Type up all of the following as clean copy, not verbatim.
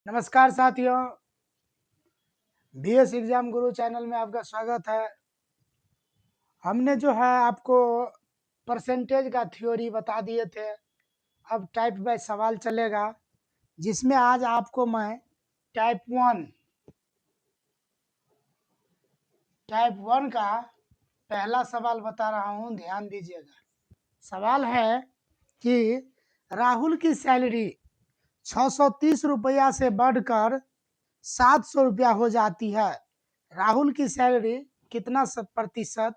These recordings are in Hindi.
नमस्कार साथियों, बीएस एग्जाम गुरु चैनल में आपका स्वागत है। हमने जो है आपको परसेंटेज का थ्योरी बता दिए थे। अब टाइप बाय सवाल चलेगा, जिसमें आज आपको मैं टाइप वन का पहला सवाल बता रहा हूँ, ध्यान दीजिएगा। सवाल है कि राहुल की सैलरी 630 रुपया से बढ़कर 700 रुपया हो जाती है। राहुल की सैलरी कितना प्रतिशत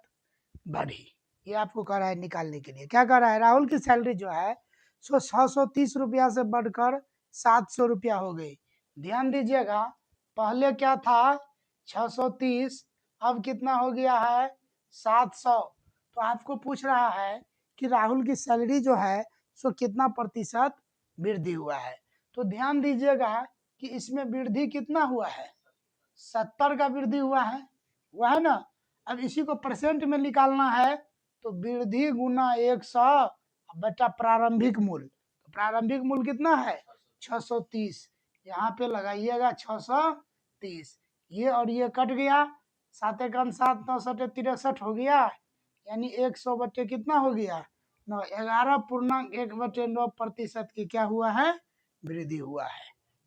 बढ़ी? ये आपको कह रहा है निकालने के लिए। क्या कह रहा है? राहुल की सैलरी जो है सो 630 रुपया से बढ़कर 700 रुपया हो गई। ध्यान दीजिएगा, पहले क्या था 630, अब कितना हो गया है 700। तो आपको पूछ रहा है कि राहुल की सैलरी जो है सो कितना प्रतिशत वृद्धि हुआ है। तो ध्यान दीजिएगा कि इसमें वृद्धि कितना हुआ है, 70 का वृद्धि हुआ है, हुआ है ना। अब इसी को परसेंट में निकालना है, तो वृद्धि गुना 100 बटा प्रारंभिक मूल्य। तो प्रारंभिक मूल्य कितना है 630, यहाँ पे लगाइएगा 630। ये और ये कट गया, 7 एकम 7, 9 सटे 63 हो गया, यानी 100 बटे कितना हो गया 9, 11.1/9% की क्या हुआ है, वृद्धि हुआ है।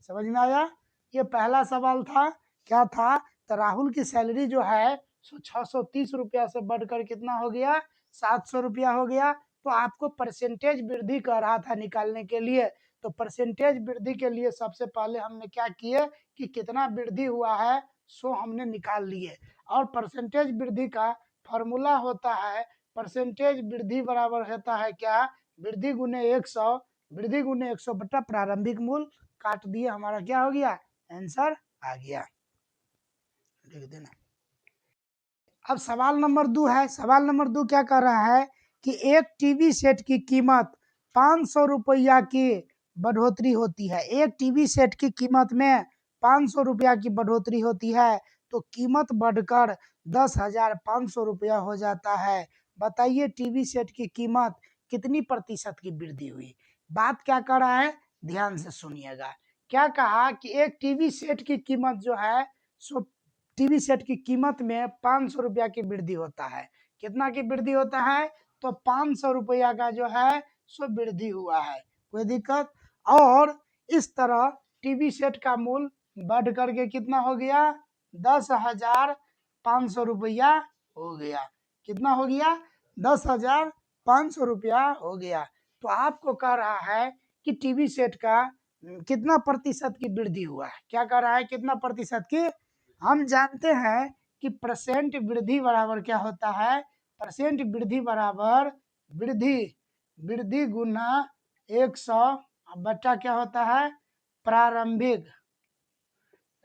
समझ में आया? ये पहला सवाल था। क्या था? तो राहुल की सैलरी जो है 630 रुपया से बढ़कर कितना हो गया 700 रुपया हो गया। तो आपको परसेंटेज वृद्धि कह रहा था निकालने के लिए। तो परसेंटेज वृद्धि के लिए सबसे पहले हमने क्या किए कि कितना वृद्धि हुआ है सो हमने निकाल लिए। और परसेंटेज वृद्धि का फॉर्मूला होता है, परसेंटेज वृद्धि बराबर होता है क्या, वृद्धि गुने 100, वृद्धि गुने 100 बटा प्रारंभिक मूल्य। काट दिए, हमारा क्या हो गया, आंसर आ गया। लिख देना। अब सवाल नंबर 2 है। सवाल नंबर 2 क्या कर रहा है कि एक टीवी सेट की कीमत 500 रुपया की बढ़ोतरी होती है। एक टीवी सेट की कीमत में 500 रुपया की बढ़ोतरी होती है, तो कीमत बढ़कर 10,500 रुपया हो जाता है। बताइए टीवी सेट की कीमत कितनी प्रतिशत की वृद्धि हुई? बात क्या कर रहा है, ध्यान से सुनिएगा। क्या कहा कि एक टीवी सेट की कीमत जो है सो टीवी सेट की कीमत में 500 रुपया की वृद्धि होता है। कितना की वृद्धि होता है? तो 500 रुपया का जो है सो वृद्धि हुआ है। कोई दिक्कत? और इस तरह टीवी सेट का मूल्य बढ़ करके कितना हो गया, 10,500 रुपया हो गया। कितना हो गया, 10,500 रुपया हो गया। तो आपको कह रहा है कि टीवी सेट का कितना प्रतिशत की वृद्धि हुआ है। क्या कह रहा है, कितना प्रतिशत की? हम जानते हैं कि परसेंट वृद्धि बराबर क्या होता है, परसेंट वृद्धि बराबर वृद्धि वृद्धि गुना 100 बटा क्या होता है, प्रारंभिक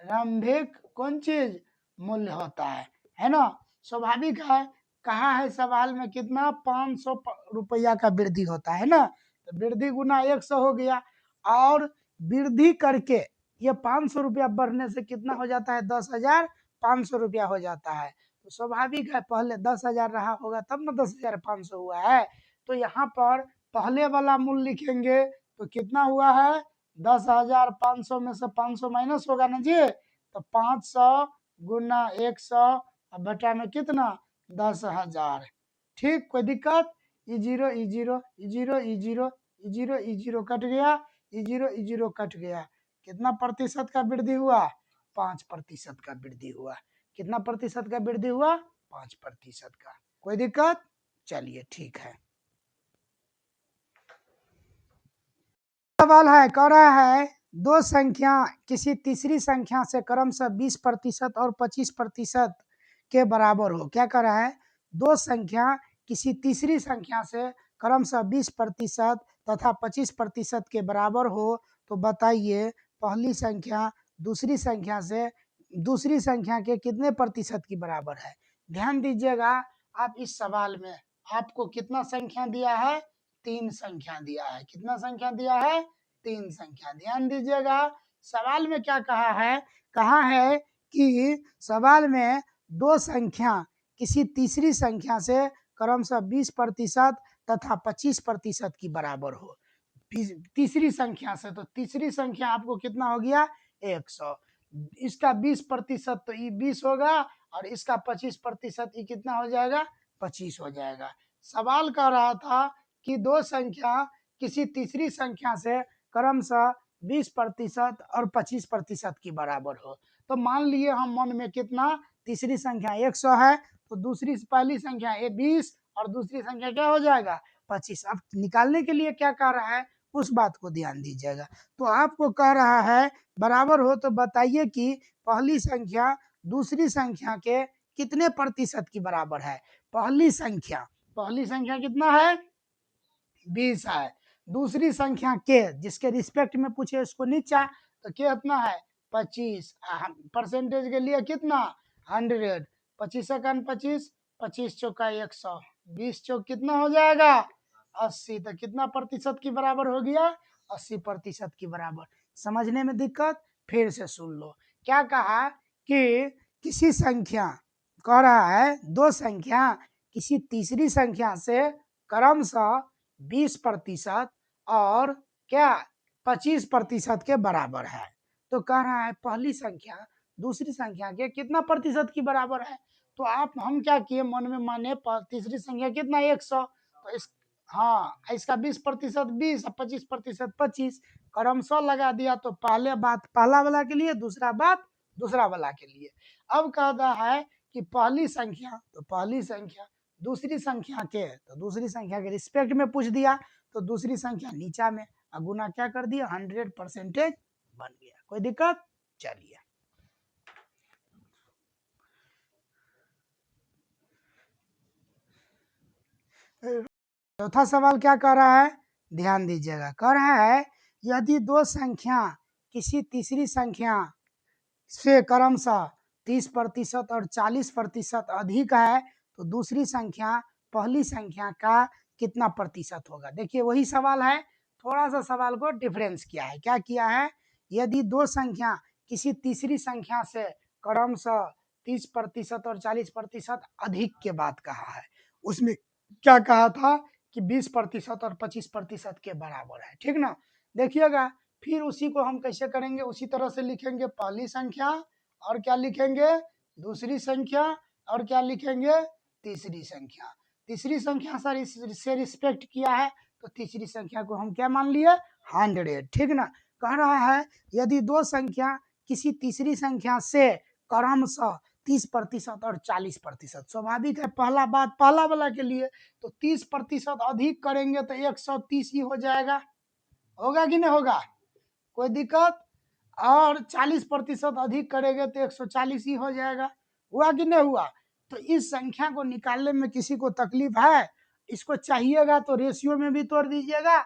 प्रारंभिक कौन चीज, मूल्य होता है ना। स्वाभाविक है, कहा है सवाल में कितना 500 रुपया का वृद्धि होता है ना। तो वृद्धि गुना 100 हो गया, और वृद्धि करके ये 500 रुपया बढ़ने से कितना हो जाता है, 10,500 रुपया हो जाता है। तो स्वाभाविक है, पहले 10,000 रहा होगा तब ना 10,500 हुआ है। तो यहाँ पर पहले वाला मूल्य लिखेंगे तो कितना हुआ है, 10,500 में से 500 माइनस होगा ना जी, तो 500 गुना 100 बटा में कितना 10,000। ठीक, कोई दिक्कत? E zero E zero E zero E zero E zero E zero cut गया, E zero E zero cut गया। कितना प्रतिशत का वृद्धि हुआ, 5% का वृद्धि हुआ। कितना प्रतिशत का वृद्धि हुआ, 5% का। कोई दिक्कत? चलिए ठीक है। सवाल है, कह रहा है दो संख्या किसी तीसरी संख्या से क्रमशः 20% और 25% के बराबर हो। क्या कह रहा है, दो संख्या किसी तीसरी संख्या से क्रमशः 20% तथा 25% के बराबर हो, तो बताइए पहली संख्या दूसरी संख्या के कितने प्रतिशत की बराबर है। ध्यान दीजिएगा, आप इस सवाल में आपको कितना संख्या दिया है, 3 संख्या दिया है। कितना संख्या दिया है, 3 संख्या। ध्यान दीजिएगा, सवाल में क्या कहा है, कहा है कि सवाल में दो संख्या किसी तीसरी संख्या से क्रमशः 20% तथा 25% की बराबर हो। तीसरी संख्या से, तो तीसरी संख्या आपको कितना हो गया, 100। इसका 20% तो ये 20 होगा और इसका 25% ये कितना हो जाएगा, 25 हो जाएगा। सवाल कह रहा था कि दो संख्या किसी तीसरी संख्या से क्रमशः 20% और 25% की बराबर हो। तो मान लिए हम मन में कितना, तीसरी संख्या 100 है तो दूसरी पहली संख्या 20 और दूसरी संख्या क्या हो जाएगा, 25। अब निकालने के लिए क्या कह रहा है उस बात को ध्यान दीजिएगा। तो आपको कह रहा है बराबर हो तो बताइए कि पहली संख्या दूसरी संख्या के कितने प्रतिशत की बराबर है। पहली संख्या कितना है, 20 है। दूसरी संख्या के जिसके रिस्पेक्ट में पूछे उसको नीचा, तो के कितना है, 25। परसेंटेज के लिए कितना, 100। 25 25, 25 चौका 100, 20 चौक कितना हो जाएगा, 80। तो कितना प्रतिशत की बराबर हो गया, 80% की बराबर। समझने में दिक्कत, फिर से सुन लो। क्या कहा कि किसी संख्या, कह रहा है दो संख्या किसी तीसरी संख्या से क्रमशः 20% और क्या 25% के बराबर है। तो कह रहा है पहली संख्या दूसरी संख्या के कितना प्रतिशत की बराबर है। तो आप हम क्या किए, मन में माने तीसरी संख्या कितना 100, तो इस हाँ इसका 20% 20 और 25% 25 क्रमशः लगा दिया। तो पहले बात पहला वाला के लिए, दूसरा बात दूसरा वाला के लिए। अब कहता है कि पहली संख्या, तो पहली संख्या दूसरी संख्या के, तो दूसरी संख्या के रिस्पेक्ट में पूछ दिया तो दूसरी संख्या नीचा में गुना क्या कर दिया, 100% बन गया। कोई दिक्कत, चलिए। चौथा सवाल क्या कह रहा है, ध्यान दीजिएगा। कह रहा है यदि दो संख्या किसी तीसरी संख्या से क्रमशः 30% और 40% अधिक है तो दूसरी संख्या पहली संख्या का कितना प्रतिशत होगा। देखिए वही सवाल है, थोड़ा सा सवाल को डिफरेंस किया है। क्या किया है, यदि दो संख्या किसी तीसरी संख्या से क्रमशः 30% और 40% अधिक के बात कहा है, उसमें क्या कहा था कि 20% और 25% के बराबर है, ठीक ना। देखिएगा फिर उसी को हम कैसे करेंगे, उसी तरह से लिखेंगे पहली संख्या और क्या लिखेंगे, दूसरी संख्या और क्या लिखेंगे, तीसरी संख्या। तीसरी संख्या से रिस्पेक्ट किया है तो तीसरी संख्या को हम क्या मान लिए, 100, ठीक ना। कह रहा है यदि दो संख्या किसी तीसरी संख्या से क्रमशः 30% और 40%, स्वाभाविक है पहला बात पहला वाला के लिए, तो 30% अधिक करेंगे तो 130 ही हो जाएगा, होगा कि नहीं होगा, कोई दिक्कत। और 40% अधिक करेंगे तो 140 ही हो जाएगा, हुआ कि नहीं हुआ। तो इस संख्या को निकालने में किसी को तकलीफ है, इसको चाहिएगा तो रेशियो में भी तोड़ दीजिएगा।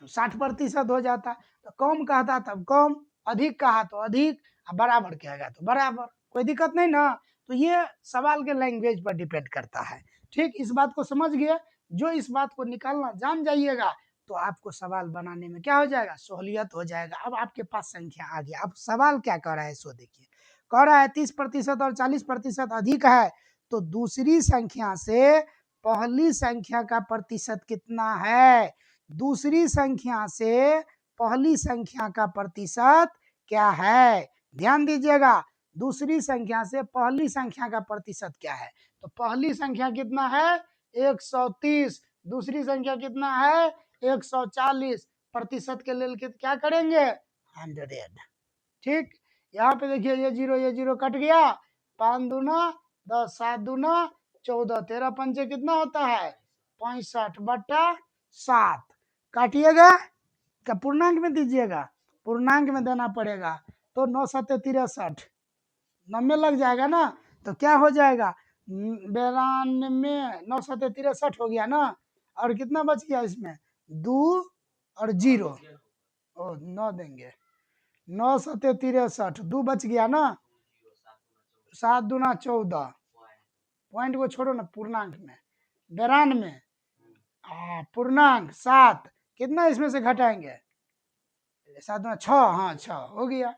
60% हो जाता, तो कम कहता तब कम, अधिक कहा तो अधिक, बराबर कहेगा तो बराबर, कोई दिक्कत नहीं ना। तो ये सवाल के लैंग्वेज पर डिपेंड करता है, ठीक। इस बात को समझ गए, जो इस बात को निकालना जान जाइएगा तो आपको सवाल बनाने में क्या हो जाएगा, सहूलियत हो जाएगा। अब आपके पास संख्या आ गया, अब सवाल क्या कह रहा है सो देखिए। कह रहा है 30% और 40% अधिक है तो दूसरी संख्या से पहली संख्या का प्रतिशत कितना है। दूसरी संख्या से पहली संख्या का प्रतिशत क्या है, ध्यान दीजिएगा। दूसरी संख्या से पहली संख्या का प्रतिशत क्या है, तो पहली संख्या कितना है 130, दूसरी संख्या कितना है 140, प्रतिशत के लिए क्या करेंगे 100, ठीक। यहाँ पे देखिए ये जीरो कट गया, 5 दूना 10, 7 दूना 14, 13 पंचे कितना होता है 65/7, काटिएगा क्या पूर्णांक में दीजिएगा, पूर्णांक में देना पड़ेगा। तो 9 7 63, 90 लग जाएगा ना, तो क्या हो जाएगा 92, 9 7 63 हो गया ना। और कितना बच गया इसमें 2 और 0, ओ 9 देंगे, 9 7 63, 2 बच गया ना, 7 दूना 14, पॉइंट को छोड़ो ना, पूर्णांक में 92, पूर्णांक 7, कितना इसमें से घटाएंगे 7 दूना 6, हाँ 6 हो गया,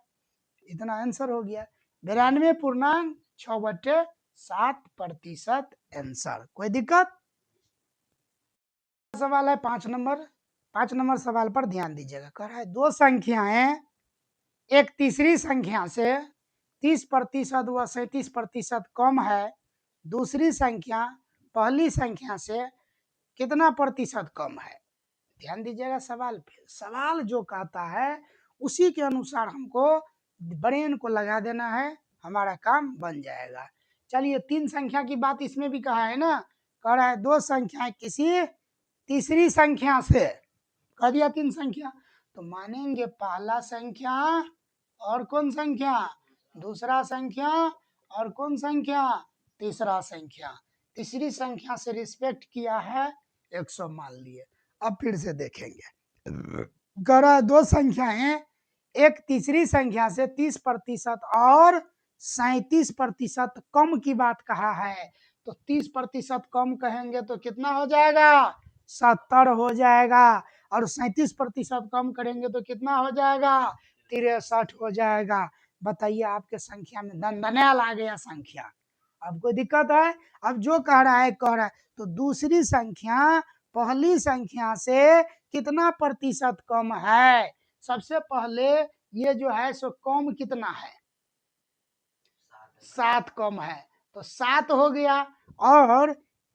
इतना आंसर हो गया 92.6/7% आंसर। कोई दिक्कत। सवाल है 5 नंबर, 5 नंबर सवाल पर ध्यान दीजिएगा। कह रहा है दो संख्याएं एक तीसरी संख्या से 30% व 37% कम है, दूसरी संख्या पहली संख्या से कितना प्रतिशत कम है। ध्यान दीजिएगा सवाल पे। सवाल जो कहता है उसी के अनुसार हमको ब्रेन को लगा देना है, हमारा काम बन जाएगा। चलिए 3 संख्या की बात इसमें भी कहा है ना। कह रहा है दो संख्याएं किसी तीसरी संख्या से, कह दिया 3 संख्या, तो मानेंगे पहला संख्या और कौन संख्या, दूसरा संख्या और कौन संख्या, तीसरा संख्या। तीसरी संख्या से रिस्पेक्ट किया है 100 मान लिए। अब फिर से देखेंगे। कह रहा है दो संख्याएं एक तीसरी संख्या से 30% और 37% कम की बात कहा है, तो 30% कम कहेंगे तो कितना हो जाएगा, 70 हो जाएगा, और 37% कम करेंगे तो कितना हो जाएगा, 63 हो जाएगा। बताइए आपके संख्या में दनदनाल आ गया संख्या। अब कोई दिक्कत है। अब जो कह रहा है तो दूसरी संख्या पहली संख्या से कितना प्रतिशत कम है। सबसे पहले ये जो है सो कम कितना है, 7 कम है, तो 7 हो गया। और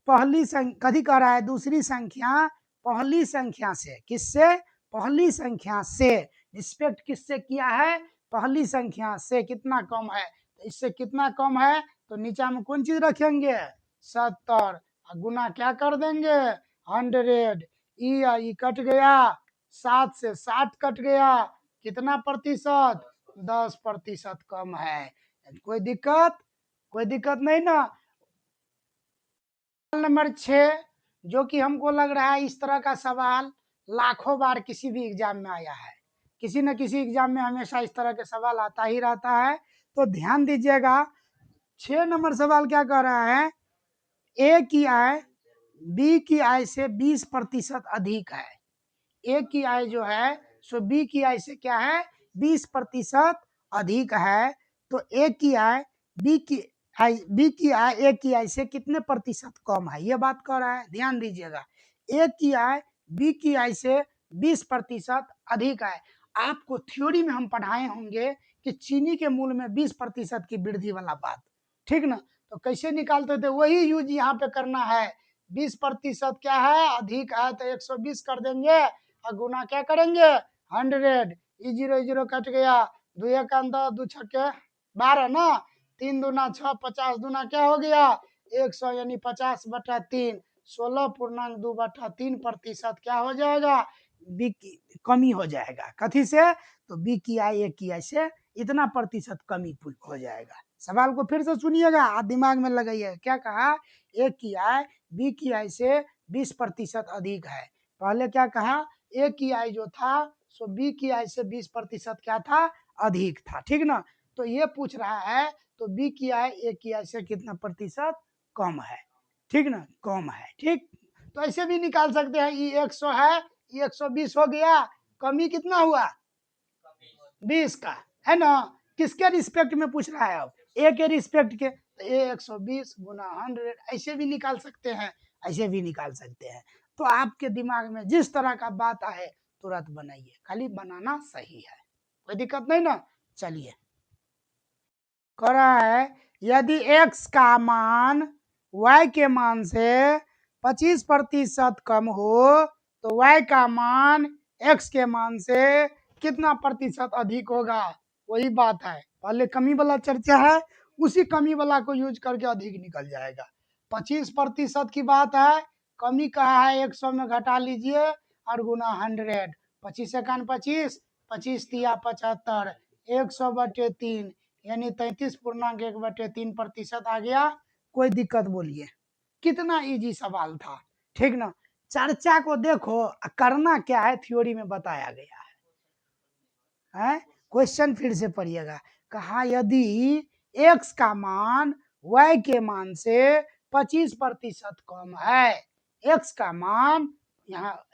पहली संख्या कभी कह रहा है दूसरी संख्या पहली संख्या से, किससे, पहली संख्या से रिस्पेक्ट किससे किया है, पहली संख्या से कितना कम है, तो इससे कितना कम है, तो नीचे में कौन चीज रखेंगे, 70, गुना क्या कर देंगे 100, ई कट गया, 7 से 60 कट गया, कितना प्रतिशत, 10% कम है। कोई दिक्कत, कोई दिक्कत नहीं ना। नंबर 6 जो कि हमको लग रहा है इस तरह का सवाल लाखों बार किसी भी एग्जाम में आया है, किसी न किसी एग्जाम में हमेशा इस तरह के सवाल आता ही रहता है। तो ध्यान दीजिएगा 6 नंबर सवाल क्या कह रहा है, ए की आय बी की आय से 20% अधिक है। ए की आय जो है सो बी की आय से क्या है, 20% अधिक है। तो ए की आय बी की आय ए की आय से कितने प्रतिशत कम है, ये बात कर रहा है। ध्यान दीजिएगा ए की आय बी की आय से 20% अधिक है। आपको थ्योरी में हम पढ़ाए होंगे कि चीनी के मूल्य में 20% की वृद्धि वाला बात, ठीक ना। तो कैसे निकालते थे वही यूज यहाँ पे करना है। 20% क्या है, अधिक है, तो 120 कर देंगे और गुना क्या करेंगे 100, ई जीरो कट गया, 2 एक अंदर 2 छक्के 12 ना, 3 दूना 6, 50 दूना क्या हो गया 100, यानी 50/3, 16.2/3% क्या हो जाएगा, बी की कमी हो जाएगा। कथी से, तो बी की आय ए की आय से इतना प्रतिशत कमी हो जाएगा। सवाल को फिर से सुनिएगा, आप दिमाग में लगाइएगा। क्या कहा, ए की आय बी की आय से 20% अधिक है। पहले क्या कहा, ए की आय जो था सो बी की आय से 20% क्या था, अधिक था, ठीक ना। तो ये पूछ रहा है तो बी की आय ए की आय से कितना प्रतिशत कम है, ठीक ना, कम है, ठीक। तो ऐसे भी निकाल सकते हैं, ये 100 है, ये 120 हो गया, कमी कितना हुआ 20 का, है ना। किसके रिस्पेक्ट में पूछ रहा है, अब ए के रिस्पेक्ट के, तो ए 120 गुना 100 ऐसे भी निकाल सकते हैं, ऐसे भी निकाल सकते हैं। तो आपके दिमाग में जिस तरह का बात आए तुरंत बनाइए, खाली बनाना सही है, कोई दिक्कत नहीं ना। चलिए कह रहा है यदि x का मान y के मान से 25% कम हो तो y का मान x के मान से कितना प्रतिशत अधिक होगा। वही बात है, पहले कमी वाला चर्चा है, उसी कमी वाला को यूज करके अधिक निकल जाएगा। 25% की बात है, कमी कहा है 100 में घटा लीजिए और गुना 100, 25 एकान 25, 25 तिया 75, 100/3 यानी 33.1/3% आ गया। कोई दिक्कत बोलिए, कितना इजी सवाल था, ठीक ना। चर्चा को देखो, करना क्या है थ्योरी में बताया गया है। क्वेश्चन फिर से पढ़िएगा। कहा यदि x का मान y के मान से 25% कम है, x का मान, यहाँ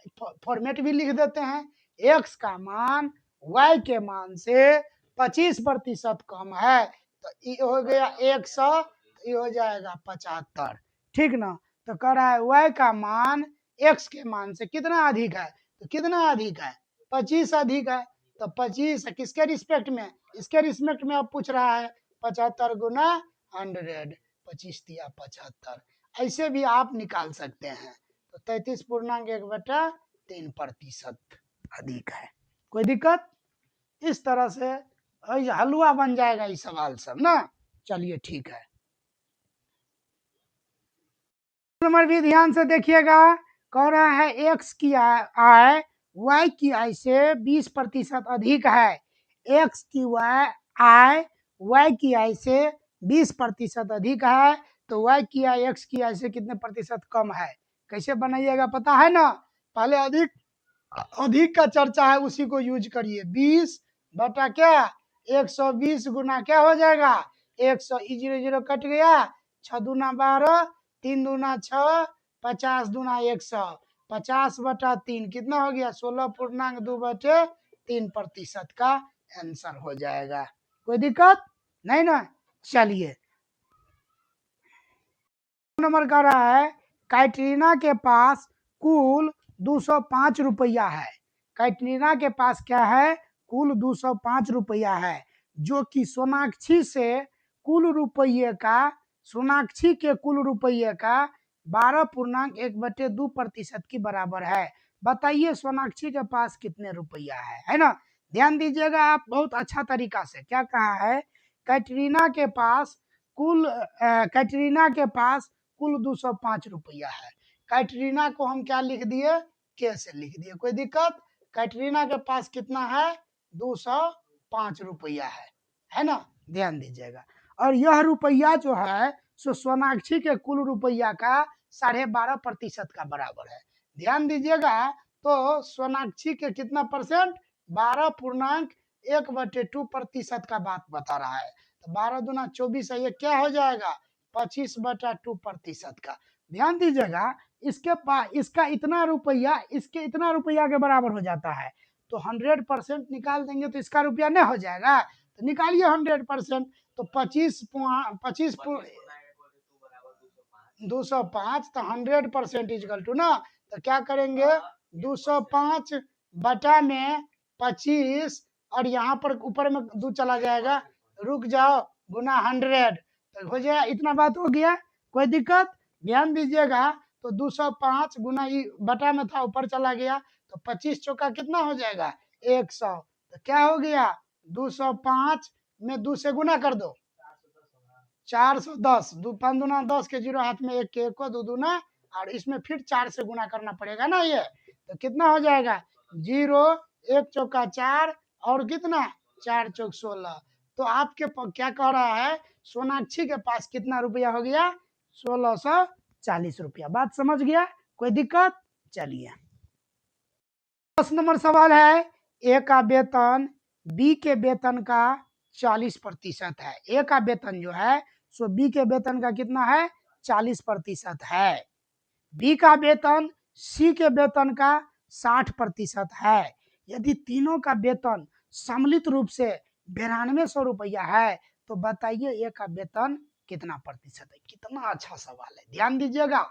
फॉर्मेट भी लिख देते हैं, x का मान y के मान से 25% कम है, तो ये हो गया 100, ये हो जाएगा 75, ठीक ना। तो कह रहा है y का मान x के मान से कितना अधिक है, तो कितना अधिक है? 25 अधिक है। तो 25 किसके रिस्पेक्ट में? इसके रिस्पेक्ट में अब पूछ रहा है। 75 गुना 100, 25 दिया 75। ऐसे भी आप निकाल सकते हैं। तो 33.1/3% अधिक है। कोई दिक्कत? इस तरह से हलवा बन जाएगा ये सवाल सब ना। चलिए ठीक है। नंबर भी ध्यान से देखिएगा। कह रहा है एक्स की आय वाई की आय से 20% अधिक है। एक्स की आय वाई की आय से 20% अधिक है। तो वाई की आय एक्स की आय से कितने प्रतिशत कम है? कैसे बनाइएगा पता है ना? पहले अधिक का चर्चा है, उसी को यूज करिए। 20 बटा क्या 120 गुना क्या हो जाएगा 100, 0 कट गया, 6 दूना 12, 3 दूना 6, 50 दूना 100, 50/3 कितना हो गया 16.2/3% का आंसर हो जाएगा। कोई दिक्कत नहीं ना? चलिए नंबर का रहा है कैटरीना के पास कुल 205 रुपया है। कैटरीना के पास क्या है? कुल 205 रुपया है, जो कि सोनाक्षी से कुल रुपये का सोनाक्षी के कुल रुपये का 12.1/2% की बराबर है। बताइए सोनाक्षी के पास कितने रुपया है ना? ध्यान दीजिएगा आप बहुत अच्छा तरीका से। क्या कहा है? कैटरीना के पास कैटरीना के पास कुल 205 रुपया है। कैटरीना को हम क्या लिख दिए? के से लिख दिए। कोई दिक्कत? कैटरीना के पास कितना है? 205 रुपया है ना? ध्यान दीजिएगा। और यह रुपया जो है सो सोनाक्षी के कुल रुपया का 12.5% का बराबर है। ध्यान दीजिएगा। तो सोनाक्षी के कितना परसेंट? 12.1/2% का बात बता रहा है। तो 12 दूना 24 है, ये क्या हो जाएगा 25/2% का। ध्यान दीजिएगा। इसके पास इसका इतना रुपया इसके इतना रुपया के बराबर हो जाता है। तो 100% निकाल देंगे तो इसका रुपया नहीं हो जाएगा। तो निकालिए 100%। तो 205 तो 100% इजकल टू ना। तो क्या करेंगे 205 बटा में 25 और यहाँ पर ऊपर में 2 चला जाएगा, रुक जाओ, गुना 100 तो हो जाएगा। इतना बात हो गया। कोई दिक्कत? ध्यान दीजिएगा। तो 205 गुना बटा में था ऊपर चला गया, तो 25 चौका कितना हो जाएगा 100। तो क्या हो गया 205 में 2 से गुना कर दो 410, 5 दूना 10 के 0 हाथ में 1 के 1 को 2 दूना, और इसमें फिर 4 से गुना करना पड़ेगा ना। ये तो कितना हो जाएगा 0, 1 चौका 4 और कितना 4 चौक 16। तो आपके क्या कह रहा है? सोनाक्षी के पास कितना रुपया हो गया 1640 रुपया। बात समझ गया? कोई दिक्कत? चलिए 10 नंबर सवाल है। ए का वेतन बी के वेतन का 40% है। ए का वेतन जो है सो बी के वेतन का कितना है 40% है। बी का वेतन सी के वेतन का 60% है। यदि तीनों का वेतन सम्मिलित रूप से 9200 रुपया है तो बताइए ए का वेतन कितना प्रतिशत है? कितना अच्छा सवाल है। ध्यान दीजिएगा।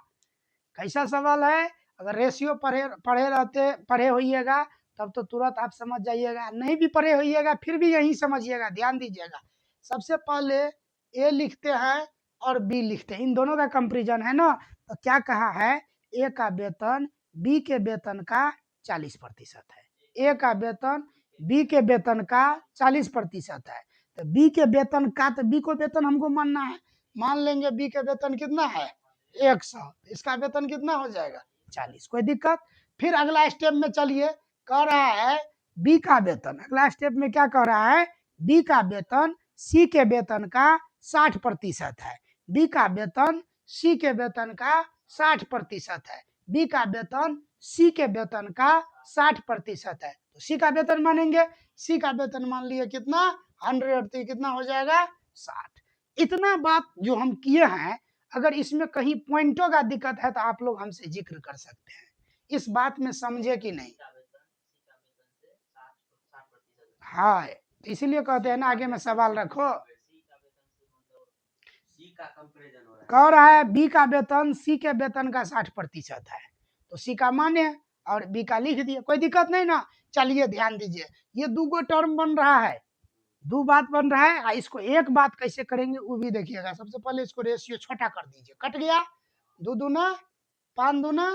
कैसा सवाल है? अगर रेशियो पढ़े होइएगा तब तो तुरंत आप समझ जाइएगा, नहीं भी पढ़े होइएगा फिर भी यही समझिएगा। ध्यान दीजिएगा। सबसे पहले ए लिखते हैं और बी लिखते हैं, इन दोनों का कंपेरिजन है ना। तो क्या कहा है? ए का वेतन बी के वेतन का 40% है। ए का वेतन बी के वेतन का 40% है। तो बी के वेतन का, तो बी को वेतन हमको मानना है। मान लेंगे बी के वेतन कितना है 100, इसका वेतन कितना हो जाएगा 40। कोई दिक्कत? फिर अगला स्टेप में चलिए। कह रहा है बी का वेतन, अगला स्टेप में क्या कह रहा है? बी का वेतन सी के वेतन का 60% है। बी का वेतन सी के वेतन का 60% है। बी का वेतन सी के वेतन का 60% है। तो सी का वेतन मानेंगे, सी का वेतन मान लिए कितना 100, तो कितना हो जाएगा 60। इतना बात जो हम किए हैं, अगर इसमें कहीं पॉइंटों का दिक्कत है तो आप लोग हमसे जिक्र कर सकते हैं। इस बात में समझे कि नहीं? हाँ, इसीलिए कहते हैं ना आगे में सवाल रखो। कह रहा है बी का वेतन सी के वेतन का 60% है, तो सी का माने और बी का लिख दिए, कोई दिक्कत नहीं ना। चलिए ध्यान दीजिए, ये दो गो टर्म बन रहा है, दो बात बन रहा है। इसको एक बात कैसे करेंगे वो भी देखिएगा। सबसे पहले इसको रेशियो छोटा कर दीजिए, कट गया, 2 दूना 5 दूना,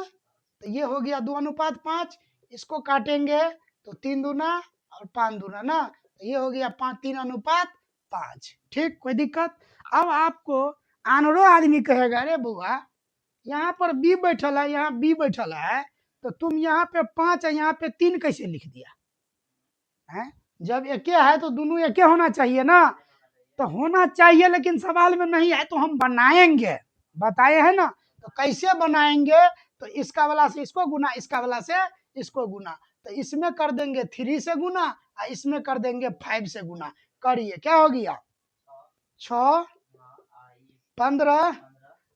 तो ये हो गया 2:5। इसको काटेंगे तो 3 दूना और 5 दूना ना, तो ये हो गया 3:5। ठीक, कोई दिक्कत। अब आपको आनरो आदमी कहेगा अरे बुआ यहाँ पर बी बैठल है, यहाँ बी बैठल है, तो तुम यहाँ पे 5 है यहाँ पे 3 कैसे लिख दिया है? जब एके है तो दोनों एके होना चाहिए ना। तो होना चाहिए लेकिन सवाल में नहीं है, तो हम बनाएंगे, बताए है ना। तो कैसे बनाएंगे, तो इसका वाला से इसको गुना, इसका वाला से इसको गुना, तो इसमें कर देंगे 3 से गुना और इसमें कर देंगे 5 से गुना। करिए, क्या हो गया 6 15,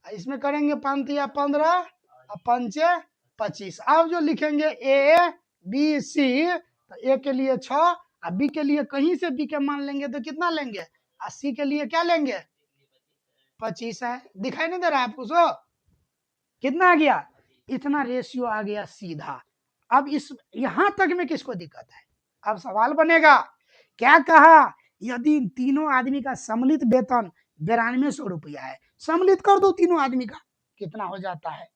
इसमें करेंगे 5 या 15 और 5 25। अब जो लिखेंगे ए बी सी, तो ए के लिए 6 और बी के लिए कहीं से बी के मान लेंगे तो कितना लेंगे, और सी के लिए क्या लेंगे 25 है। दिखाई नहीं दे रहा है आपको? सो कितना आ गया, इतना रेशियो आ गया सीधा। अब इस यहां तक में किसको दिक्कत है? अब सवाल बनेगा, क्या कहा, यदि तीनों आदमी का सम्मिलित वेतन 9200 रुपया है, सम्मिलित कर दो तीनों आदमी का, कितना हो जाता है,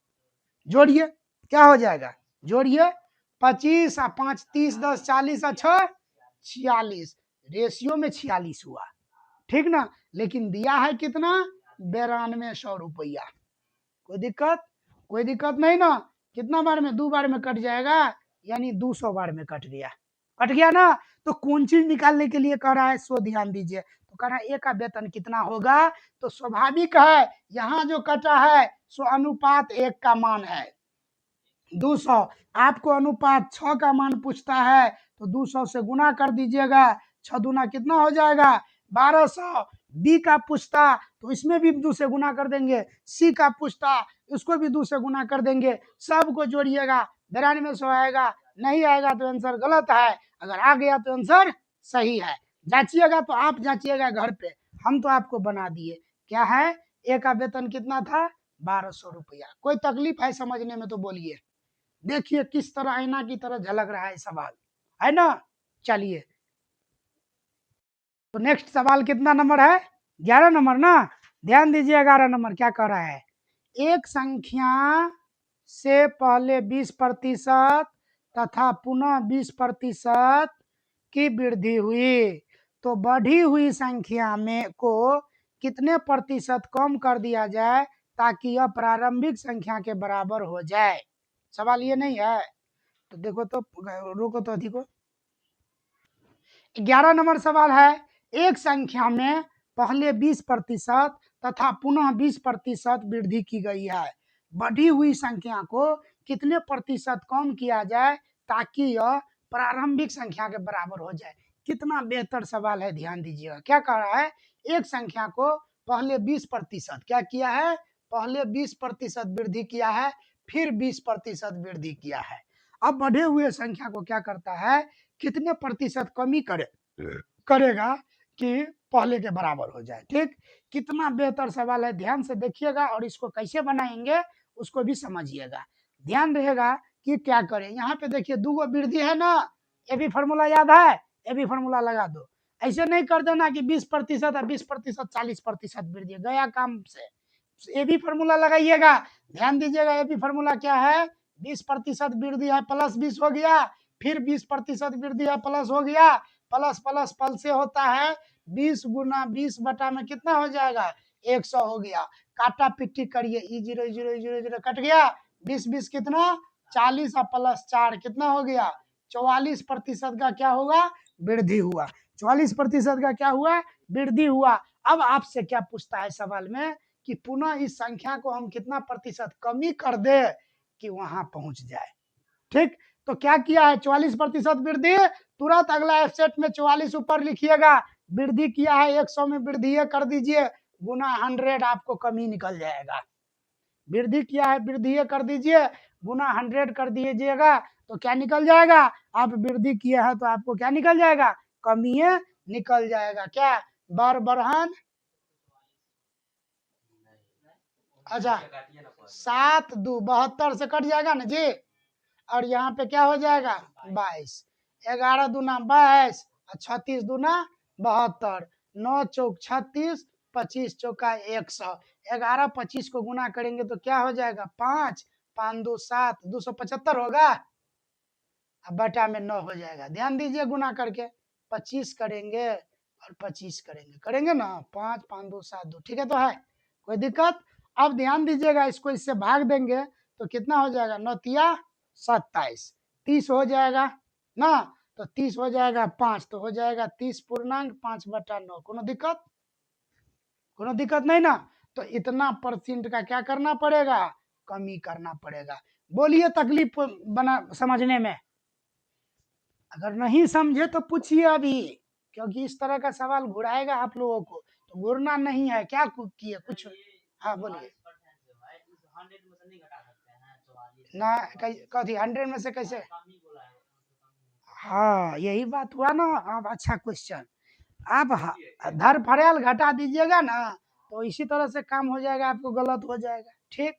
जोड़िए, क्या हो जाएगा, जोड़िए 25 और 5 30 10 40 और 6 46, रेशियो में 46 हुआ, ठीक ना। लेकिन दिया है कितना, 9200 रुपया। कोई दिक्कत, कोई दिक्कत नहीं ना। कितना बार में, 2 बार में कट जाएगा, यानी 200 बार में कट गया, कट गया ना। तो कौन चीज निकालने के लिए कह रहा है, सो ध्यान दीजिए। तो कह रहा है ए का वेतन कितना होगा, तो स्वाभाविक है यहाँ जो कटा है सो अनुपात 1 का मान है 200। आपको अनुपात 6 का मान पूछता है, तो 200 से गुना कर दीजिएगा, 6 दूना कितना हो जाएगा 1200। बी का पूछता तो इसमें भी 2 से गुना कर देंगे, सी का पूछता उसको भी 2 से गुना कर देंगे, सबको जोड़िएगा 9200 आएगा। नहीं आएगा तो आंसर गलत है, अगर आ गया तो आंसर सही है। जांचिएगा तो आप जांचिएगा घर पे, हम तो आपको बना दिए। क्या है, ए का वेतन कितना था 1200 रुपया। कोई तकलीफ है समझने में तो बोलिए। देखिए किस तरह आईना की तरह झलक रहा है सवाल, है ना। चलिए, तो नेक्स्ट सवाल कितना नंबर है, 11 नंबर ना। ध्यान दीजिए 11 नंबर क्या कह रहा है, एक संख्या से पहले 20% तथा पुनः 20% की वृद्धि हुई, तो बढ़ी हुई संख्या में को कितने प्रतिशत कम कर दिया जाए ताकि यह प्रारंभिक संख्या के बराबर हो जाए। सवाल ये नहीं है, तो देखो तो, रुको तो अधिको, 11 नंबर सवाल है, एक संख्या में पहले 20% तथा पुनः 20% वृद्धि की गई है, बढ़ी हुई संख्या को कितने प्रतिशत कम किया जाए ताकि यह प्रारंभिक संख्या के बराबर हो जाए। कितना बेहतर सवाल है, ध्यान दीजिएगा। क्या कह रहा है, एक संख्या को पहले 20% क्या किया है, पहले 20% वृद्धि किया है, फिर 20% वृद्धि किया है। अब बढ़े हुए संख्या को क्या करता है, कितने प्रतिशत कमी करेगा कि पहले के बराबर हो जाए। ठीक, कितना बेहतर सवाल है, ध्यान से देखिएगा और इसको कैसे बनाएंगे उसको भी समझिएगा। ध्यान रहेगा कि क्या करें। यहाँ पे देखिए 2 गो वृद्धि है ना, ये भी फॉर्मूला याद है, ये भी फॉर्मूला लगा दो। ऐसे नहीं कर देना कि 20% और 20% 40% वृद्धि, गया काम से। ये भी फॉर्मूला लगाइएगा, ध्यान दीजिएगा। ये भी फॉर्मूला क्या है, 20% वृद्धि है प्लस 20 हो गया, फिर 20% वृद्धि है प्लस हो गया, प्लस प्लस पल से होता है 20 गुना 20 बटा में कितना हो जाएगा 100 हो गया। काटा पिट्टी करिए, ई 0 0 0 0 कट गया, 20 20 कितना 40 और प्लस 4 कितना हो गया 44% का क्या होगा, वृद्धि हुआ। 44% का क्या हुआ, वृद्धि हुआ। अब आपसे क्या पूछता है सवाल में कि पुनः इस संख्या को हम कितना प्रतिशत कमी कर दे कि वहां पहुंच जाए। ठीक, तो क्या किया है 44% वृद्धि, तुरंत अगला स्टेप में 44 ऊपर लिखिएगा, वृद्धि किया है 100 में वृद्धि कर दीजिए, गुना 100 आपको कमी निकल जाएगा। वृद्धि किया है वृद्धि कर दीजिए, गुना 100 कर दीजिएगा, तो क्या निकल जाएगा, आप वृद्धि किए हैं तो आपको क्या निकल जाएगा, कमी निकल जाएगा। क्या बरहन, अच्छा 7 2 72 से कट जाएगा ना जी। और यहाँ पे क्या हो जाएगा 22, 11 दूना 22 और 36 दूना 72, 9 चौक 36, 25 चौका 100, 11 25 को गुना करेंगे तो क्या हो जाएगा 5, 5 2 7, 275 होगा। अब बटा में 9 हो जाएगा। ध्यान दीजिए गुना करके 25 करेंगे और 25 करेंगे, करेंगे ना 5 5 2 7 2, ठीक है तो है कोई दिक्कत। अब ध्यान दीजिएगा इसको इससे भाग देंगे तो कितना हो जाएगा 9 तिया 27, 30 हो जाएगा ना, तो 30 हो जाएगा 5, तो हो जाएगा 30 पूर्णांक 5 बटा 9। कोनो दिक्कत, कोनो दिक्कत नहीं ना। तो इतना परसेंट का क्या करना पड़ेगा, कमी करना पड़ेगा। बोलिए तकलीफ बना समझने में, अगर नहीं समझे तो पूछिए अभी, क्योंकि इस तरह का सवाल घुराएगा आप लोगों को, तो घूरना नहीं है। क्या किए कुछ, हाँ बोलिए ना, कथी 100 में से कैसे, हाँ यही बात हुआ ना। अब अच्छा क्वेश्चन, आप धर फरेल घटा दीजिएगा ना तो इसी तरह से काम हो जाएगा, आपको गलत हो जाएगा। ठीक,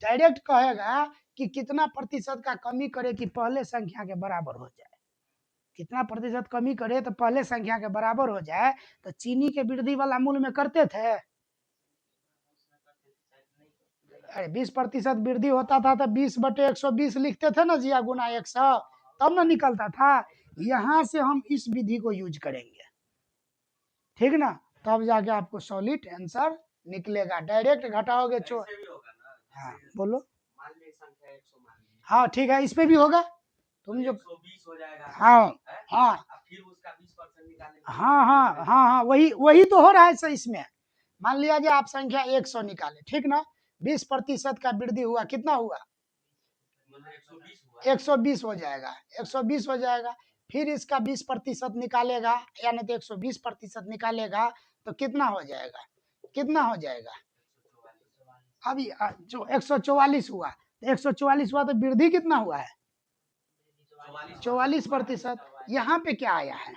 डायरेक्ट कहेगा कि कितना प्रतिशत का कमी करे कि पहले संख्या के बराबर हो जाए, कितना प्रतिशत कमी करे तो पहले संख्या के बराबर हो जाए। तो चीनी के वृद्धि वाला मूल में करते थे, अरे 20% वृद्धि होता था तो 20/120 लिखते थे ना जिया गुना 100, तब ना निकलता था। यहाँ से हम इस विधि को यूज करेंगे, ठीक ना, तब जाके आपको सॉलिड आंसर निकलेगा। डायरेक्ट घटाओगे हाँ बोलो, हाँ ठीक है इस पे भी होगा, तुम जो हाँ हाँ हाँ हाँ हाँ हाँ वही वही तो हो रहा है सर इसमें। मान लिया कि आप संख्या 100 निकाले, ठीक ना, 20% का वृद्धि हुआ, कितना हुआ 120 हो जाएगा, 120 हो जाएगा। फिर इसका 20% निकालेगा, यानी तो 120% निकालेगा तो कितना हो जाएगा, कितना हो जाएगा अभी जो 144 हुआ, 144 हुआ तो वृद्धि कितना हुआ है 44%। यहाँ पे क्या आया है,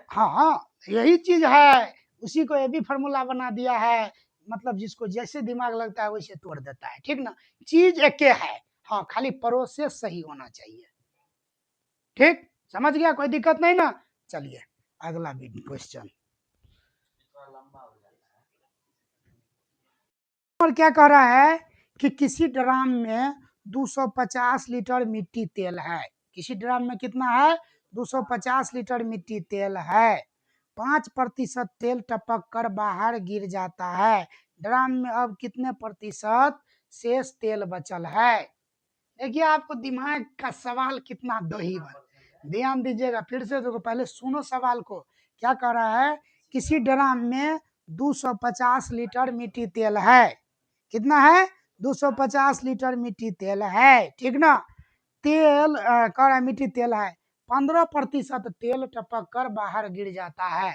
हाँ हाँ यही चीज है, उसी को ये भी फॉर्मूला बना दिया है, मतलब जिसको जैसे दिमाग लगता है वैसे तोड़ देता है, ठीक ना, चीज एक है, हाँ खाली प्रोसेस सही होना चाहिए। ठीक, समझ गया, कोई दिक्कत नहीं ना। चलिए अगला क्वेश्चन, और क्या कह रहा है कि किसी ड्राम में 250 लीटर मिट्टी तेल है, किसी ड्राम में कितना है 250 लीटर मिट्टी तेल है, 5% तेल टपक कर बाहर गिर जाता है, ड्राम में अब कितने प्रतिशत शेष तेल बचल है। देखिए आपको दिमाग का सवाल कितना दही है, ध्यान दीजिएगा फिर से, देखो पहले सुनो सवाल को। क्या कह रहा है, किसी ड्राम में 250 लीटर मिट्टी तेल है, कितना है 250 लीटर मिट्टी तेल है, ठीक ना, तेल कह रहा है मिट्टी तेल है, 15% तेल टपक कर बाहर गिर जाता है,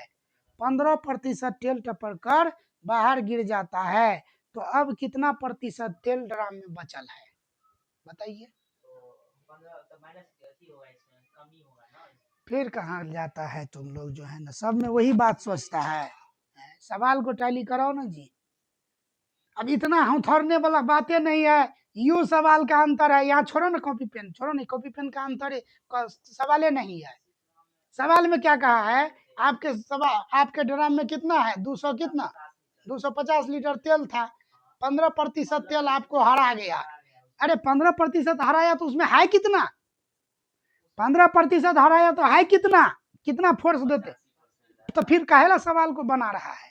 15% तेल टपक कर बाहर गिर जाता है, तो अब कितना प्रतिशत तेल ड्राम में बचल है, बताइए। फिर कहाँ जाता है तुम लोग, जो है ना सब में वही बात सोचता है, सवाल को टैली कराओ ना जी। अब इतना हथौड़ने वाला बातें नहीं है, यू सवाल का अंतर है, यहाँ छोड़ो ना कॉपी पेन, छोड़ो नहीं कॉपी पेन का अंतर सवाल नहीं है। सवाल में क्या कहा है, आपके सवाल आपके ड्राम में कितना है 200 कितना 250 लीटर तेल था, 15% तेल आपको हरा गया। अरे 15% हराया तो उसमें है कितना, 15% हराया तो है कितना, कितना फोर्स देते, तो फिर काहेला सवाल को बना रहा है,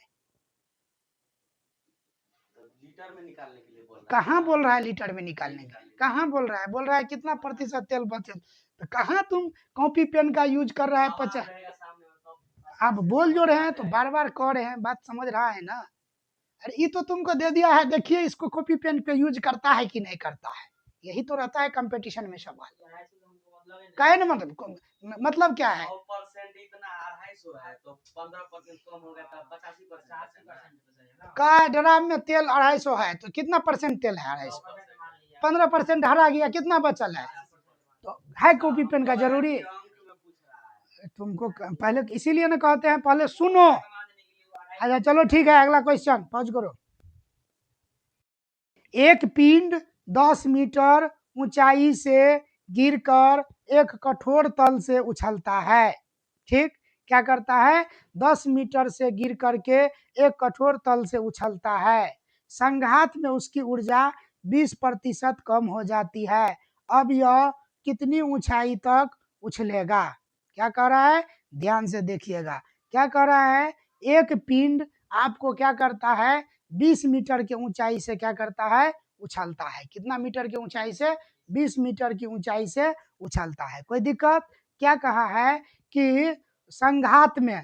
कहाँ बोल रहा है लीटर में निकालने के लिए, कहाँ बोल रहा है, बोल रहा है कितना प्रतिशत तेल बचे, तो कहाँ तुम कॉपी पेन का यूज कर रहा है 50, आप बोल जो रहे हैं तो बार बार कह रहे हैं, बात समझ रहा है ना। अरे ये तो तुमको दे दिया है, देखिए इसको कॉपी पेन पे यूज करता है कि नहीं करता है, यही तो रहता है कंपटीशन में सवाल। कहे ना मतलब क्या है, का ड्राम में तेल 250 है तो कितना परसेंट तेल है 250, 15% हरा गया, कितना बचल है, तो है कॉपी पेन का जरूरी, तुमको पहले इसीलिए ना कहते हैं पहले सुनो। अच्छा चलो ठीक है अगला क्वेश्चन पहुंच करो। एक पिंड 10 मीटर ऊंचाई से गिरकर एक कठोर तल से उछलता है। ठीक, क्या करता है? 10 मीटर से गिर करके एक कठोर तल से उछलता है। संघात में उसकी ऊर्जा 20% कम हो जाती है। अब यह कितनी ऊंचाई तक उछलेगा? क्या कह रहा है? ध्यान से देखिएगा। क्या कह रहा है? एक पिंड आपको क्या करता है? 20 मीटर की ऊंचाई से क्या करता है? उछलता है। कितना मीटर की ऊंचाई से? 20 मीटर की ऊंचाई से उछलता है। कोई दिक्कत? क्या कहा है कि संघात में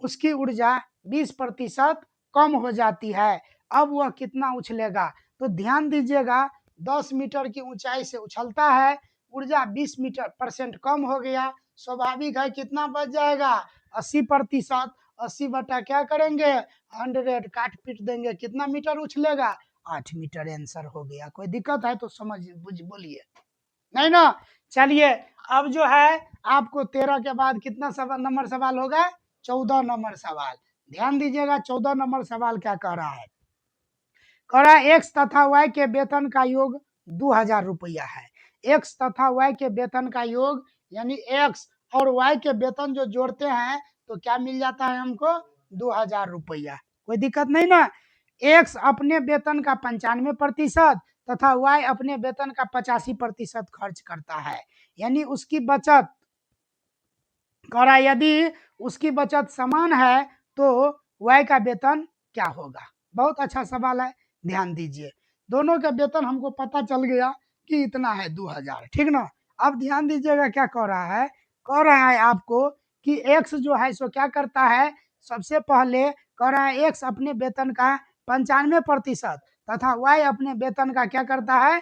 उसकी ऊर्जा 20% कम हो जाती है। अब वह कितना उछलेगा? तो ध्यान दीजिएगा, 10 मीटर की ऊंचाई से उछलता है, ऊर्जा 20% कम हो गया, स्वाभाविक है कितना बच जाएगा? 80%। 80 बटा क्या करेंगे? 100, काट पीट देंगे, कितना मीटर उछलेगा? 8 मीटर। आंसर हो गया। कोई दिक्कत है तो समझ बोलिए, नहीं ना? चलिए, अब जो है आपको 13 के बाद कितना सवाल नंबर सवाल होगा? 14 नंबर सवाल। ध्यान दीजिएगा, 14 नंबर सवाल क्या कह रहा है? कह रहा है एक्स तथा वाई के वेतन का योग 2000 रुपया है। एक्स तथा वाई के वेतन का योग यानी एक्स और वाई के वेतन जो जोड़ते हैं तो क्या मिल जाता है हमको? 2000 रुपया। कोई दिक्कत नहीं ना? एक्स अपने वेतन का 95% तथा वाई अपने वेतन का 85% खर्च करता है, यानी उसकी बचत। कह रहा है यदि उसकी बचत समान है तो वाई का वेतन क्या होगा? बहुत अच्छा सवाल है, ध्यान दीजिए। दोनों का वेतन हमको पता चल गया कि इतना है 2000, ठीक ना? अब ध्यान दीजिएगा क्या कह रहा है? कह रहा है आपको कि एक्स जो है सो क्या करता है? सबसे पहले कह रहा है एक्स अपने वेतन का 95% तथा वाई अपने वेतन का क्या करता है?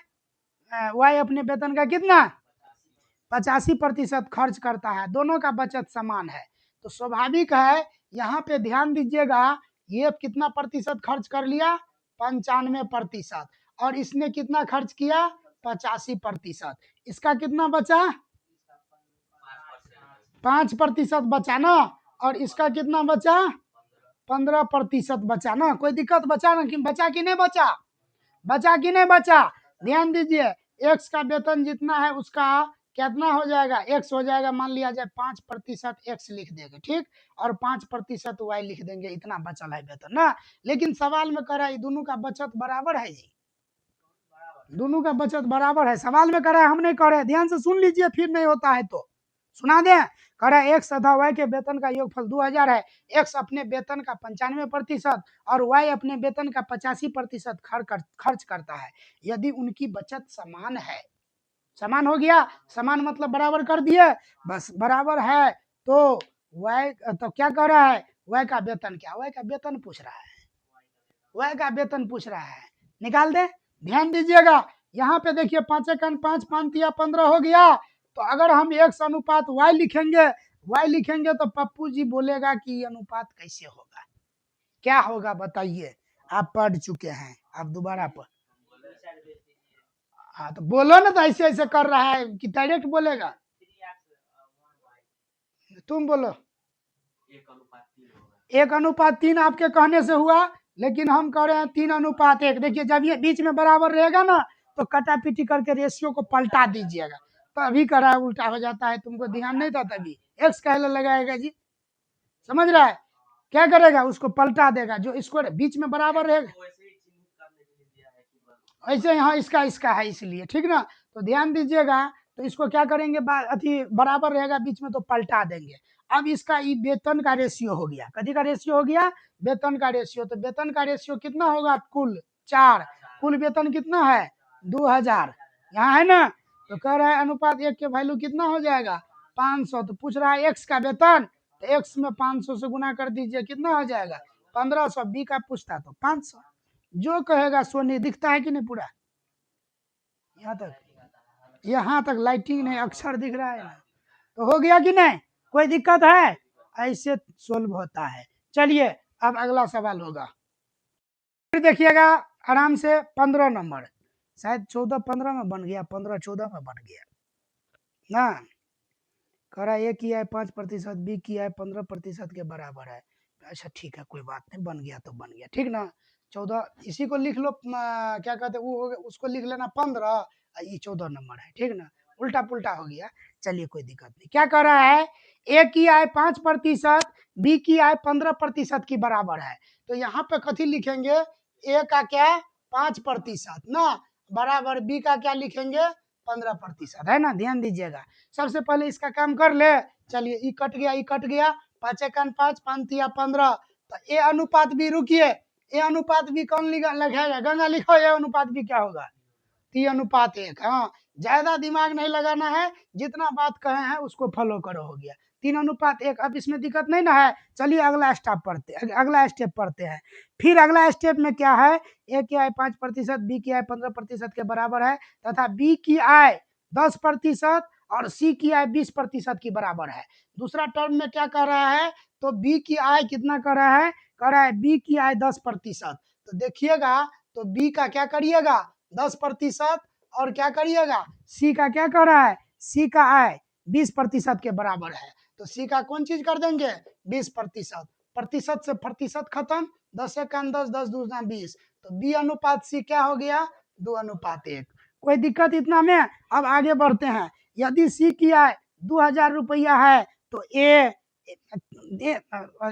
वाई अपने वेतन का कितना? 85% खर्च करता है। दोनों का बचत समान है तो स्वाभाविक है, यहाँ पे ध्यान दीजिएगा, ये कितना प्रतिशत खर्च कर लिया? 95%। और इसने कितना खर्च किया? 85%। इसका कितना बचा? 5% बचा ना? और इसका कितना बचा? 15% बचा ना? कोई दिक्कत? बचा ना? कि बचा कि नहीं बचा? बचा कि नहीं बचा? ध्यान दीजिए, एक्स का वेतन जितना है उसका कितना हो जाएगा? एक्स हो जाएगा, मान लिया जाए 5% एक्स लिख देंगे, ठीक, और 5% वाई लिख देंगे, इतना बचल है वेतन ना। लेकिन सवाल में कह रहा है दोनों का बचत बराबर है जी, दोनों का बचत बराबर है। सवाल में कह रहा है, हम नहीं कह रहे, ध्यान से सुन लीजिए, फिर नहीं होता है तो सुना दें। कह रहा है एक्स तथा वाई के वेतन का योगफल 2000 है। एक्स अपने वेतन का 95% और वाई अपने वेतन का 85% खर्च करता है। यदि उनकी बचत समान है, समान हो गया, समान मतलब बराबर कर दिए, बस बराबर है तो वाई तो क्या कह रहा है? वाई का वेतन क्या? वाई का वेतन पूछ रहा है, वाई का वेतन पूछ रहा है, निकाल दे। ध्यान दीजिएगा, यहाँ पे देखिए 5 एकन 5 5 तिया 15 हो गया। तो अगर हम एक्स अनुपात वाई लिखेंगे, वाई लिखेंगे तो पप्पू जी बोलेगा कि ये अनुपात कैसे होगा? क्या होगा बताइए? आप पढ़ चुके हैं, आप दोबारा पढ़। हाँ तो बोलो ना, तो ऐसे ऐसे कर रहा है कि डायरेक्ट बोलेगा? तुम बोलो। 1:3 आपके कहने से हुआ, लेकिन हम कह रहे हैं 3:1। देखिए जब ये बीच में बराबर रहेगा ना तो कटा पीटी करके रेशियो को पलटा दीजिएगा, तो अभी कह रहा है उल्टा हो जाता है, तुमको ध्यान नहीं था तभी एक्स कहने लगाएगा जी, समझ रहा है? क्या करेगा? उसको पलटा देगा, जो इसको बीच में बराबर रहेगा। ऐसे यहाँ इसका इसका है इसलिए, ठीक ना? तो ध्यान दीजिएगा, तो इसको क्या करेंगे? अति बराबर रहेगा बीच में तो पलटा देंगे। अब इसका ये वेतन का रेशियो हो गया, कथी का रेशियो हो गया? वेतन का रेशियो। तो वेतन का रेशियो कितना होगा? कुल 4। कुल वेतन कितना है? 2000। यहाँ है ना? तो कह रहा है अनुपात 1 के वैल्यू कितना हो जाएगा? 500। तो पूछ रहा है एक्स का वेतन, तो एक्स में 500 से गुना कर दीजिए, कितना हो जाएगा? 1500। बी का पूछता तो 500। जो कहेगा सोनी, दिखता है कि नहीं पूरा? यहाँ तक, यहाँ तक लाइटिंग नहीं, अक्षर दिख रहा है ना? तो हो गया कि नहीं? कोई दिक्कत है? ऐसे सोल्व होता है। चलिए अब अगला सवाल होगा, फिर देखिएगा आराम से। 15 नंबर, शायद 14-15 में बन गया, 15-14 में बन गया ना। कह रहा है ए किया है 5%, बी किया है 15% के बराबर है। अच्छा ठीक है, कोई बात नहीं, बन गया तो बन गया, ठीक ना? 14 इसी को लिख लो, क्या कहते हैं वो हो गया, उसको लिख लेना 15 ये 14 नंबर है, ठीक ना, उल्टा पुल्टा हो गया। चलिए कोई दिक्कत नहीं। क्या कर रहा है, ए की आय 5%, बी की आय 15% की बराबर है। तो यहाँ पे कथी लिखेंगे, ए का क्या 5% ना, बराबर बी का क्या लिखेंगे 15%, है ना। ध्यान दीजिएगा, सबसे पहले इसका काम कर ले। चलिए ई कट गया, ई कट गया, 5 एकान 5, 5 तिया 15। तो ए अनुपात बी, रुकिए, ए अनुपात बी कौन लिखेगा, गंगा लिखो, ए अनुपात बी क्या होगा 3:1। हाँ, ज्यादा दिमाग नहीं लगाना है, जितना बात कहे हैं उसको फॉलो करो, हो गया 3:1। अब इसमें दिक्कत नहीं ना है। चलिए अगला स्टेप पढ़ते हैं। फिर अगला स्टेप में क्या है, ए की आय 5%, बी की आय 15% के बराबर है, तथा बी की आय 10% और सी की आय 20% की बराबर है। दूसरा टर्म में क्या कर रहा है, तो बी की आय कितना कर रहा है, कर रहा है बी की आय 10%। तो देखिएगा, तो बी का क्या करिएगा 10%, और क्या करिएगा सी का क्या कर रहा है, सी का आय 20% के बराबर है। तो सी का कौन चीज कर देंगे 20%, प्रतिशत से प्रतिशत खत्म, 10 एकान 10, 10 दूना 20। तो बी अनुपात सी क्या हो गया 2:1। कोई दिक्कत इतना में। अब आगे बढ़ते हैं। यदि सी की आय 2000 रुपया है तो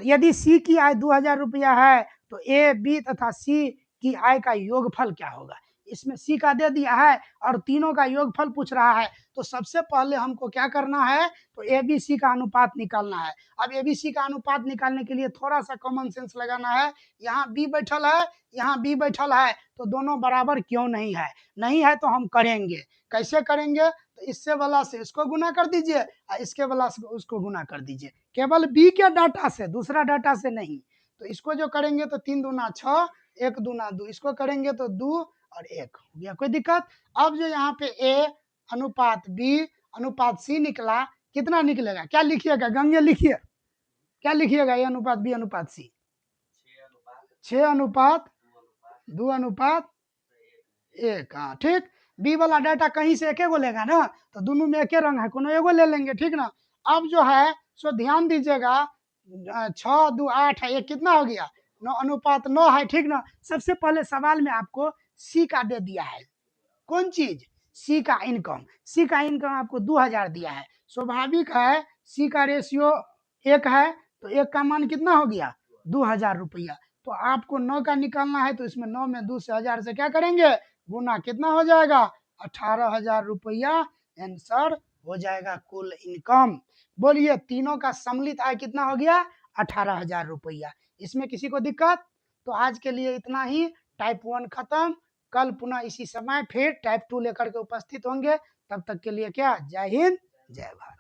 यदि सी की आय 2000 रुपया है तो ए बी तथा सी की आय का योगफल क्या होगा। इसमें सी का दे दिया है और तीनों का योगफल पूछ रहा है। तो सबसे पहले हमको क्या करना है, तो ए बी सी का अनुपात निकालना है। अब ए बी सी का अनुपात निकालने के लिए थोड़ा सा कॉमन सेंस लगाना है। यहाँ बी बैठल है, यहाँ बी बैठल है, तो दोनों बराबर क्यों नहीं है, नहीं है तो हम करेंगे। कैसे करेंगे, तो इससे वाला से इसको गुना कर दीजिए और इसके वाला से उसको गुना कर दीजिए, केवल बी के डाटा से, दूसरा डाटा से नहीं। तो इसको जो करेंगे तो 3 दूना 6, 1 दूना 2, इसको करेंगे तो 2 और 1 हो गया। कोई दिक्कत। अब जो यहाँ पे ए अनुपात बी अनुपात सी निकला, कितना निकलेगा, क्या लिखिएगा गंगे, लिखिए क्या लिखिएगा, ए अनुपात बी अनुपात सी 6:2:1। हाँ ठीक, बी वाला डाटा कहीं से एक लेगा ना, तो दोनों में एक रंग है, कोनो एगो ले लेंगे, ठीक ना। अब जो है सो ध्यान दीजिएगा, 6 2 8 है, ये कितना हो गया 9:9 है, ठीक ना। सबसे पहले सवाल में आपको सी का दे दिया है, कौन चीज, सी का इनकम। सी का इनकम आपको 2000 दिया है, स्वाभाविक है सी का रेशियो 1 है, तो 1 का मान कितना हो गया 2000 रुपया। तो आपको 9 का निकालना है, तो इसमें 9 में 2 से 1000 से क्या करेंगे गुना, कितना हो जाएगा 18,000 रुपया आंसर हो जाएगा कुल इनकम। बोलिए तीनों का सम्मिलित आय कितना हो गया 18,000 रुपया। इसमें किसी को दिक्कत। तो आज के लिए इतना ही, टाइप 1 खत्म। कल पुनः इसी समय फिर टाइप 2 लेकर के उपस्थित होंगे। तब तक के लिए क्या, जय हिंद जय भारत।